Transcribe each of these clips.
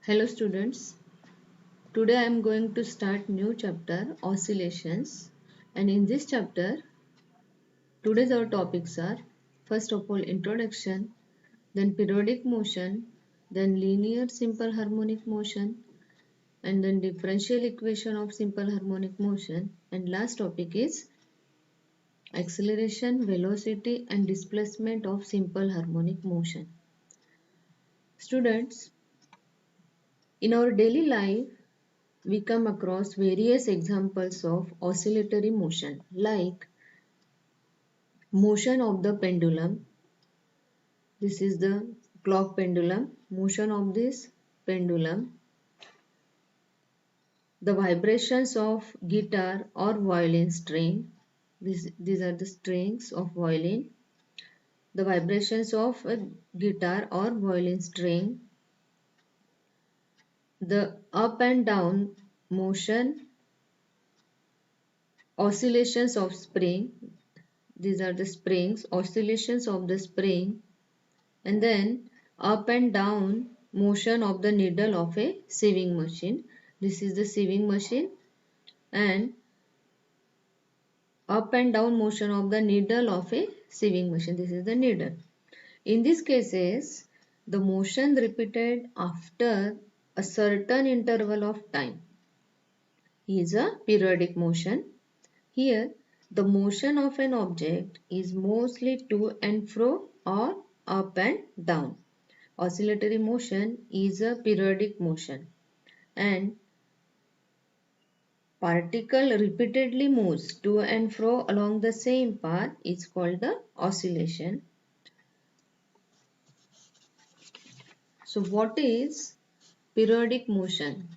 Hello students, today I am going to start new chapter oscillations, and in this chapter today's our topics are first of all introduction, then periodic motion, then linear simple harmonic motion, and then differential equation of simple harmonic motion, and last topic is acceleration, velocity and displacement of simple harmonic motion. Students, in our daily life we come across various examples of oscillatory motion like motion of the pendulum. This is the clock pendulum. Motion of this pendulum. The vibrations of guitar or violin string. These are the strings of violin. The vibrations of a guitar or violin string. The up and down motion. Oscillations of spring. These are the springs, oscillations of the spring, and then up and down motion of the needle of a sewing machine. This is the sewing machine, and up and down motion of the needle of a sewing machine. This is the needle. In these cases, the motion repeated after a certain interval of time is a periodic motion. Here, the motion of an object is mostly to and fro or up and down. Oscillatory motion is a periodic motion, and particle repeatedly moves to and fro along the same path is called the oscillation. So what is periodic motion?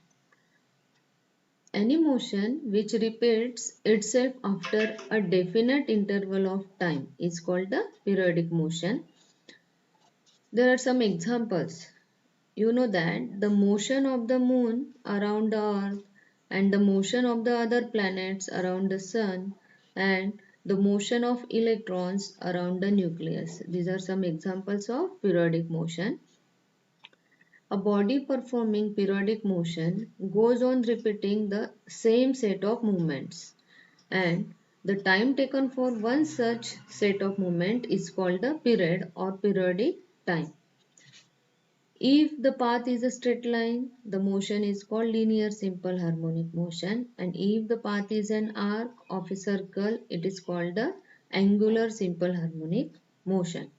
Any motion which repeats itself after a definite interval of time is called the periodic motion. There are some examples. You know that the motion of the moon around the earth and the motion of the other planets around the sun and the motion of electrons around the nucleus. These are some examples of periodic motion. A body performing periodic motion goes on repeating the same set of movements, and the time taken for one such set of movement is called the period or periodic time. If the path is a straight line, the motion is called linear simple harmonic motion, and if the path is an arc of a circle, it is called the angular simple harmonic motion.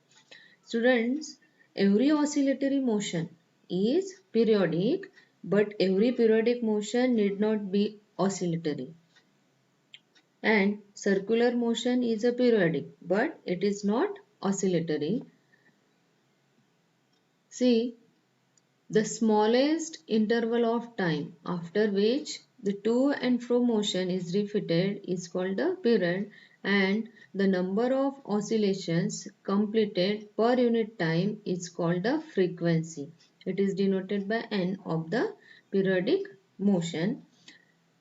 Students, every oscillatory motion is periodic, but every periodic motion need not be oscillatory. And circular motion is a periodic, but it is not oscillatory. See, the smallest interval of time after which the to and fro motion is repeated is called the period, and the number of oscillations completed per unit time is called the frequency. It is denoted by n of the periodic motion.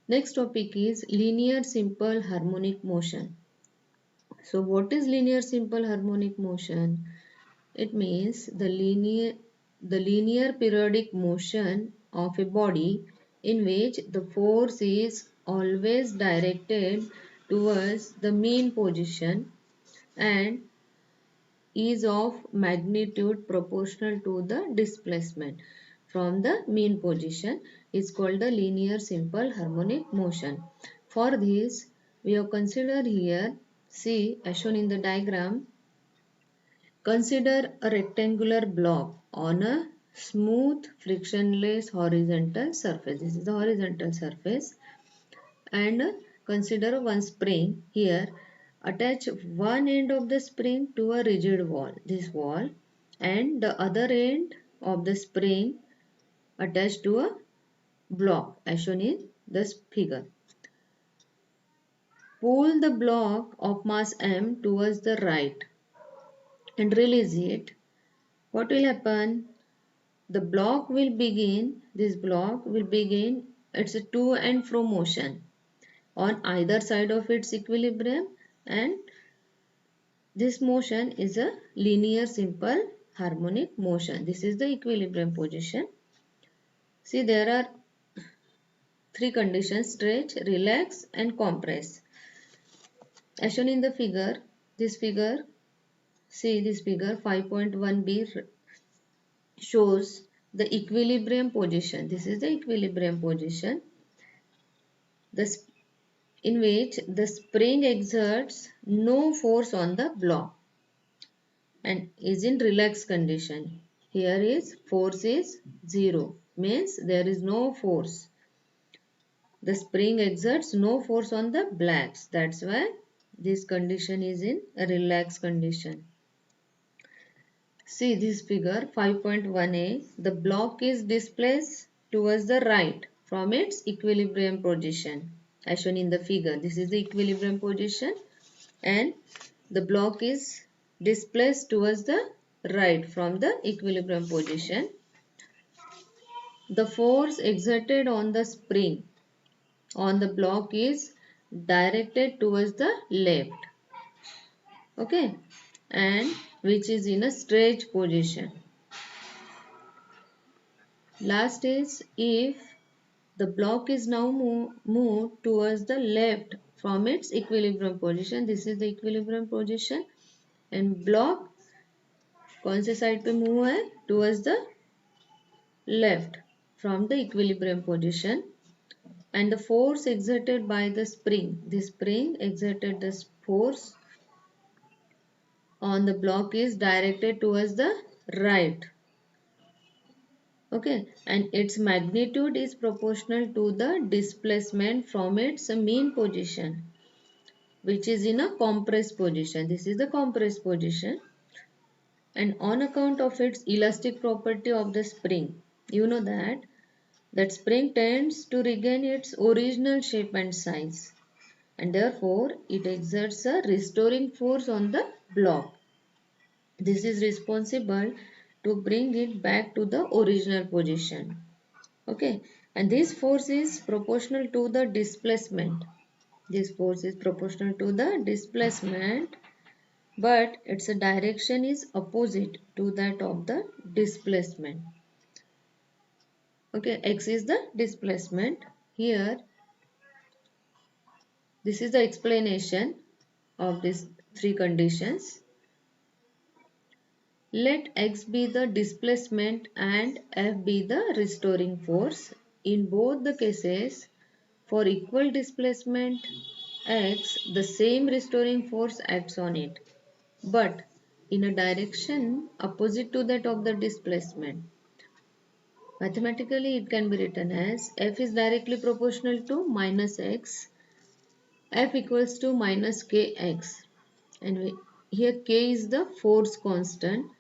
Next topic is linear simple harmonic motion. So what is linear simple harmonic motion? It means the linear periodic motion of a body in which the force is always directed towards the mean position and is of magnitude proportional to the displacement from the mean position is called the linear simple harmonic motion. For this, we have considered here, see as shown in the diagram. Consider a rectangular block on a smooth frictionless horizontal surface. This is the horizontal surface, and consider one spring here. Attach one end of the spring to a rigid wall, this wall, and the other end of the spring attached to a block as shown in this figure. Pull the block of mass m towards the right and release it. What will happen? The block will begin, this block will begin its to and fro motion on either side of its equilibrium, and this motion is a linear simple harmonic motion. This is the equilibrium position. See, there are three conditions: stretch, relax and compress. As shown in the figure, see this figure 5.1b shows the equilibrium position. This is the equilibrium position the, in which the spring exerts no force on the block and is in relaxed condition. Here is force is 0, means there is no force. The spring exerts no force on the blocks. That's why this condition is in a relaxed condition. See this figure 5.1a. The block is displaced towards the right from its equilibrium position. As shown in the figure, this is the equilibrium position and the block is displaced towards the right from the equilibrium position. The force exerted on the spring on the block is directed towards the left. Okay, and which is in a stretch position. Last is if the block is now moved towards the left from its equilibrium position. This is the equilibrium position and block कौन से side पे move है towards the left from the equilibrium position and the force exerted by the spring exerted the force on the block is directed towards the right. Okay, and its magnitude is proportional to the displacement from its mean position, which is in a compressed position. This is the compressed position, and on account of its elastic property of the spring, you know that spring tends to regain its original shape and size, and therefore it exerts a restoring force on the block. This is responsible to bring it back to the original position. Okay, and this force is proportional to the displacement. This force is proportional to the displacement, but its direction is opposite to that of the displacement. Okay, x is the displacement. Here, this is the explanation of these three conditions. Let x be the displacement and F be the restoring force. In both the cases, for equal displacement x, the same restoring force acts on it, but in a direction opposite to that of the displacement. Mathematically, it can be written as F is directly proportional to minus x, F equals to minus kx, and here k is the force constant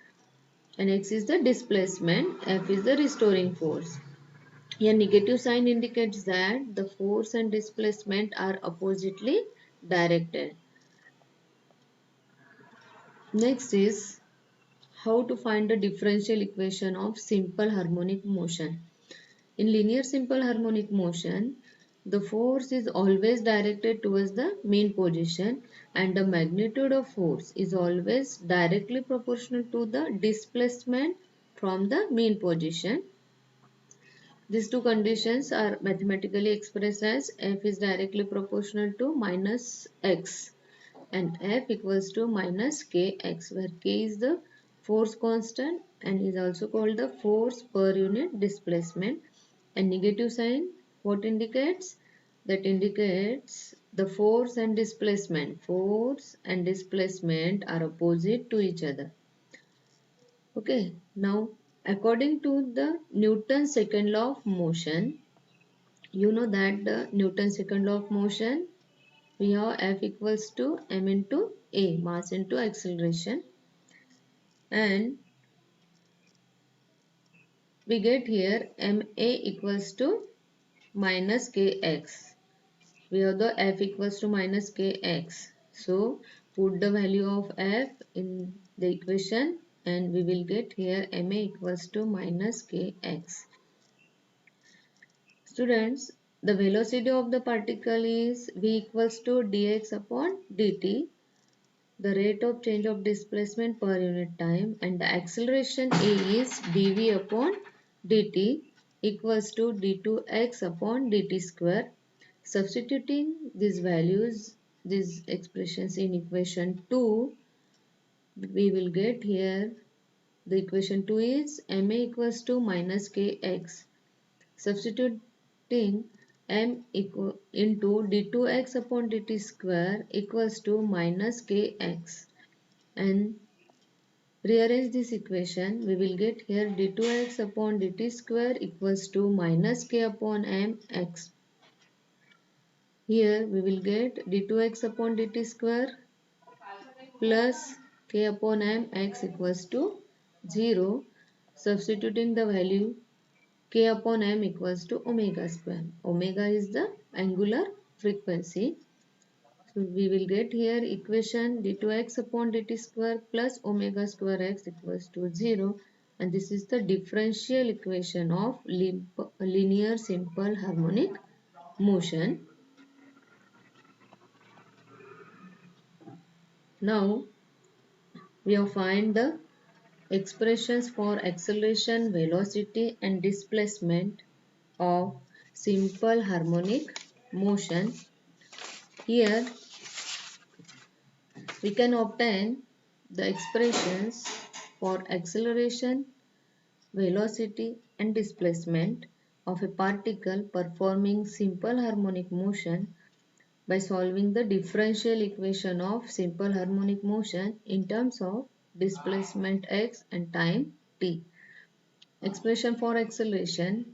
and x is the displacement, F is the restoring force. Here negative sign indicates that the force and displacement are oppositely directed. Next is how to find the differential equation of simple harmonic motion. In linear simple harmonic motion, the force is always directed towards the mean position and the magnitude of force is always directly proportional to the displacement from the mean position. These two conditions are mathematically expressed as F is directly proportional to minus x and F equals to minus kx, where k is the force constant and is also called the force per unit displacement, and negative sign what indicates? That indicates the force and displacement. Force and displacement are opposite to each other. Okay, now according to the Newton's second law of motion, you know that the Newton's second law of motion, we have F equals to m into a, mass into acceleration, and we get here ma equals to minus kx. We have the F equals to minus kx. So put the value of F in the equation and we will get here ma equals to minus kx. Students, the velocity of the particle is v equals to dx upon dt, the rate of change of displacement per unit time, and the acceleration a is dv upon dt equals to d2x upon dt square. Substituting these values, these expressions in equation 2, we will get here the equation 2 is ma equals to minus kx. Substituting m equal into d2x upon dt square equals to minus kx, and rearrange this equation, we will get here d2x upon dt square equals to minus k upon mx. Here we will get d2x upon dt square plus k upon mx equals to 0. Substituting the value k upon m equals to omega square. Omega is the angular frequency. So we will get here equation d2x upon dt square plus omega square x equals to 0, and this is the differential equation of linear simple harmonic motion. Now we have find the expressions for acceleration, velocity and displacement of simple harmonic motion. Here we can obtain the expressions for acceleration, velocity and displacement of a particle performing simple harmonic motion by solving the differential equation of simple harmonic motion in terms of displacement x and time t. Expression for acceleration.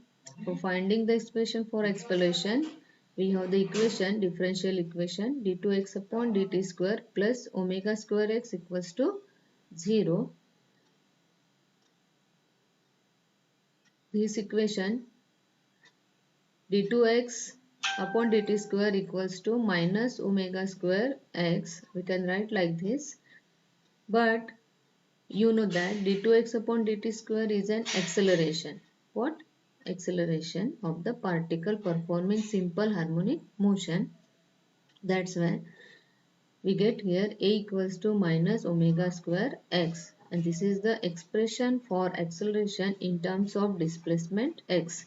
For finding the expression for acceleration, we have the equation, differential equation d2x upon dt square plus omega square x equals to 0. This equation d2x upon dt square equals to minus omega square x. We can write like this. But you know that d2x upon dt square is an acceleration. What? Acceleration of the particle performing simple harmonic motion. That's why we get here a equals to minus omega square x, and this is the expression for acceleration in terms of displacement x.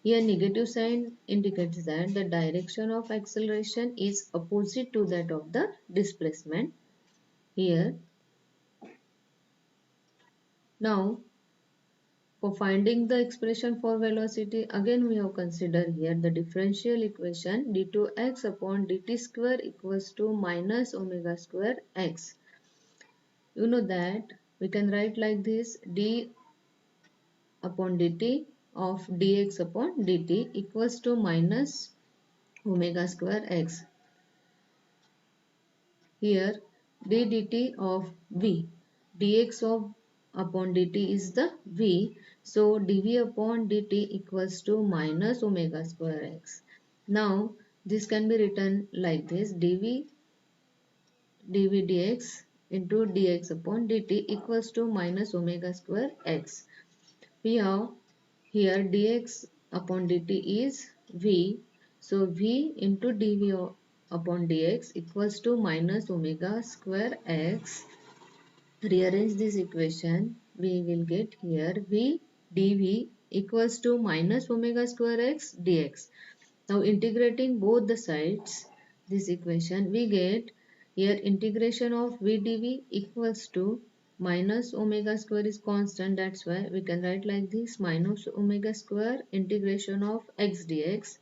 Here negative sign indicates that the direction of acceleration is opposite to that of the displacement. Here now for finding the expression for velocity, again we have considered here the differential equation d2x upon dt square equals to minus omega square x. You know that we can write like this, d upon dt of dx upon dt equals to minus omega square x. Here d dt of v, dx of upon dt is the v, so dv upon dt equals to minus omega square x. Now this can be written like this, dv dx into dx upon dt equals to minus omega square x. We have here dx upon dt is v, so v into dv upon dx equals to minus omega square x. Rearrange this equation, we will get here v dv equals to minus omega square x dx. Now integrating both the sides, this equation, we get here integration of v dv equals to minus omega square is constant, that's why we can write like this, minus omega square integration of x dx.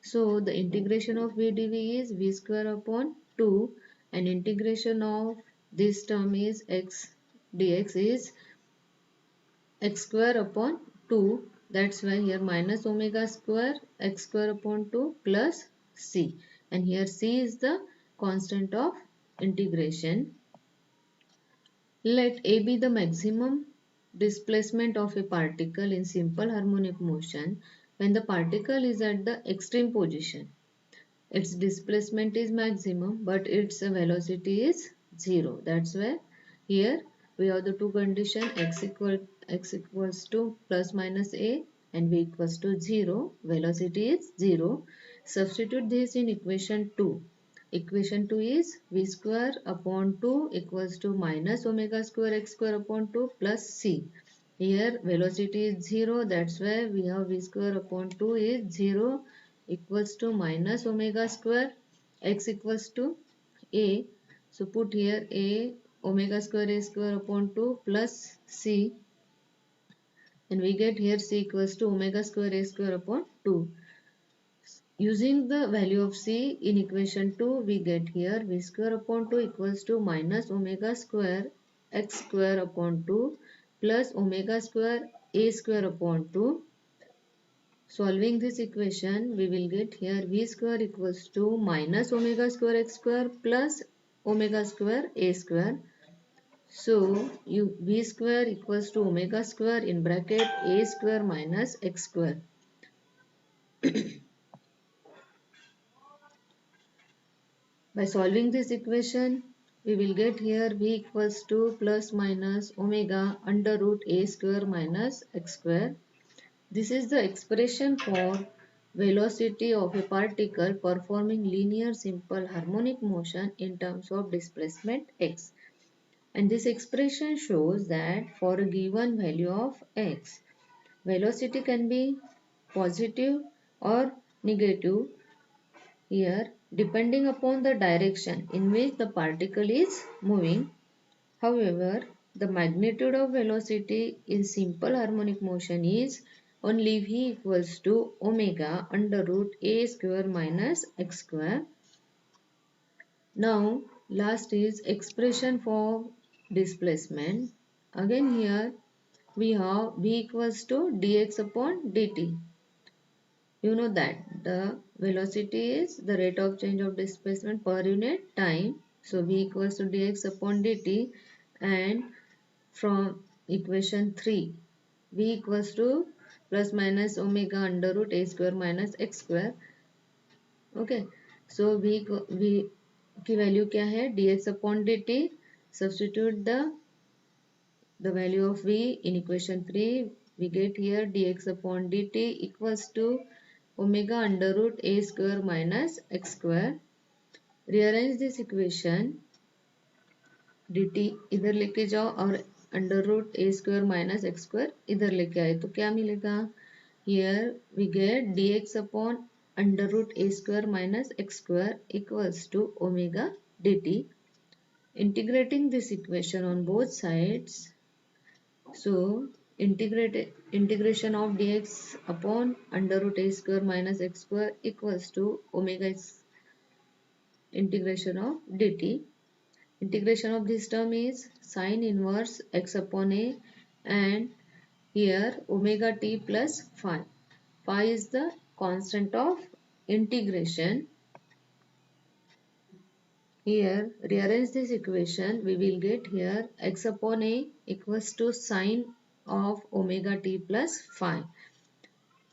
So the integration of v dv is v square upon 2, and integration of this term is x dx is x square upon 2. That's why here minus omega square x square upon 2 plus c. And here c is the constant of integration. Let a be the maximum displacement of a particle in simple harmonic motion when the particle is at the extreme position. Its displacement is maximum but its velocity is 0. That's why here we have the two conditions, x equals to plus minus a and v equals to 0. Velocity is 0. Substitute this in equation 2. Equation 2 is v square upon 2 equals to minus omega square x square upon 2 plus c. Here velocity is 0, that's why we have v square upon 2 is 0 equals to minus omega square, x equals to a. So put here a omega square upon 2 plus c, and we get here c equals to omega square upon 2. Using the value of c in equation 2, we get here v square upon 2 equals to minus omega square x square upon 2 plus omega square a square upon 2. Solving this equation, we will get here v square equals to minus omega square x square plus omega square a square. So, v square equals to omega square in bracket a square minus x square. By solving this equation, we will get here v equals to plus minus omega under root a square minus x square. This is the expression for velocity of a particle performing linear simple harmonic motion in terms of displacement x. And this expression shows that for a given value of x, velocity can be positive or negative here depending upon the direction in which the particle is moving. However, the magnitude of velocity in simple harmonic motion is only v equals to omega under root a square minus x square. Now, last is expression for displacement. Again here we have v equals to dx upon dt. You know that the velocity is the rate of change of displacement per unit time. So v equals to dx upon dt, and from equation 3 v equals to plus minus omega under root a square minus x square. Okay, so v की value क्या है dx upon dt. Substitute the value of v in equation 3. We get here dx upon dt equals to omega under root a square minus x square. Rearrange this equation. dt इधर लेके जाओ और under root a square minus x square इधर लेके आए तो क्या मिलेगा. Here we get dx upon under root a square minus x square equals to omega dt. Integrating this equation on both sides. So integration of dx upon under root a square minus x square equals to omega integration of dt. Integration of this term is sine inverse x upon a, and here omega t plus phi. Phi is the constant of integration. Here rearrange this equation, we will get here x upon a equals to sine of omega t plus phi.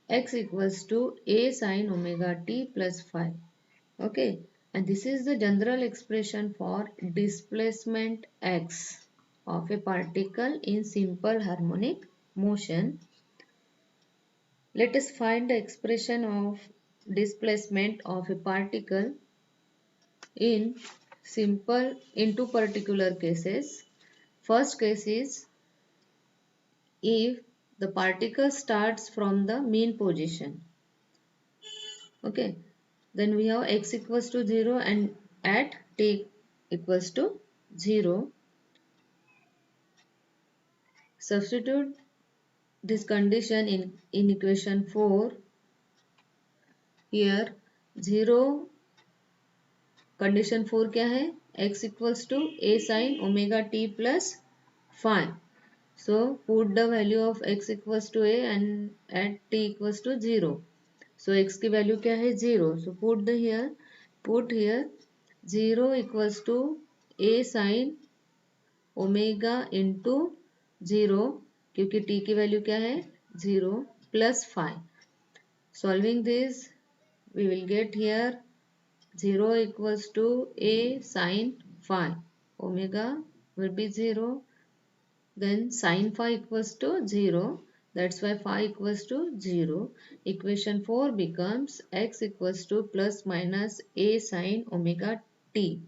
X equals to a sine omega t plus phi. Okay, and this is the general expression for displacement x of a particle in simple harmonic motion. Let us find the expression of displacement of a particle in two particular cases. First case is if the particle starts from the mean position. Okay, then we have x equals to 0 and at t equals to 0. Substitute this condition in equation 4. Here 0 condition 4 क्या है, x equals to a sin omega t plus phi. So put the value of x equals to a and at t equals to 0. So x की value क्या है 0. So put here 0 equals to a sin omega into 0 क्योंकि t की value क्या है 0 plus phi. Solving this, we will get here 0 equals to a sin phi. Omega will be 0. Then sin phi equals to 0. That's why phi equals to 0. Equation 4 becomes x equals to plus minus a sin omega t.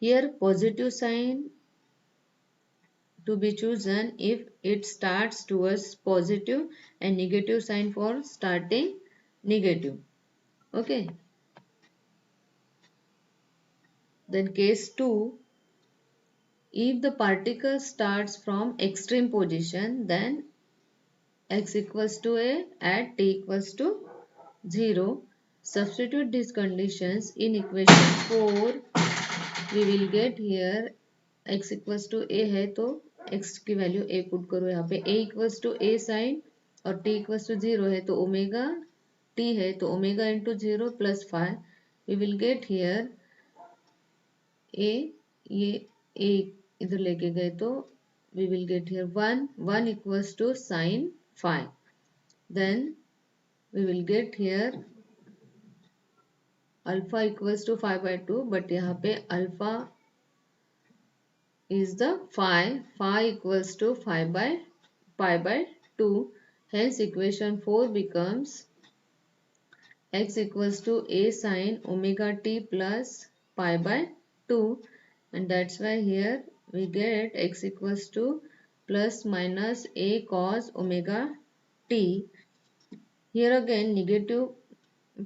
Here positive sign to be chosen if it starts towards positive and negative sign for starting negative. Okay. Then case 2, if the particle starts from extreme position, then x equals to a at t equals to 0. Substitute these conditions in equation 4. We will get here x equals to a है तो x की value a put करो यहाँ पे a equals to a sine और t equals to 0 है तो omega t है तो omega into 0 plus 5 we will get here a ये a इधर लेके गए तो we will get here 1 equals to sine 5 then we will get here alpha equals to 5/2 but यहाँ पे alpha is the phi equals to 5 by pi by 2. Hence equation 4 becomes x equals to a sin omega t plus pi by 2, and that's why here we get x equals to plus minus a cos omega t. Here again negative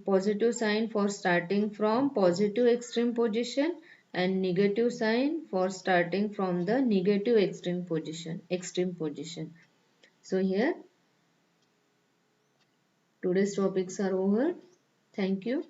positive sign for starting from positive extreme position and negative sign for starting from the negative extreme position. So here today's topics are over. Thank you.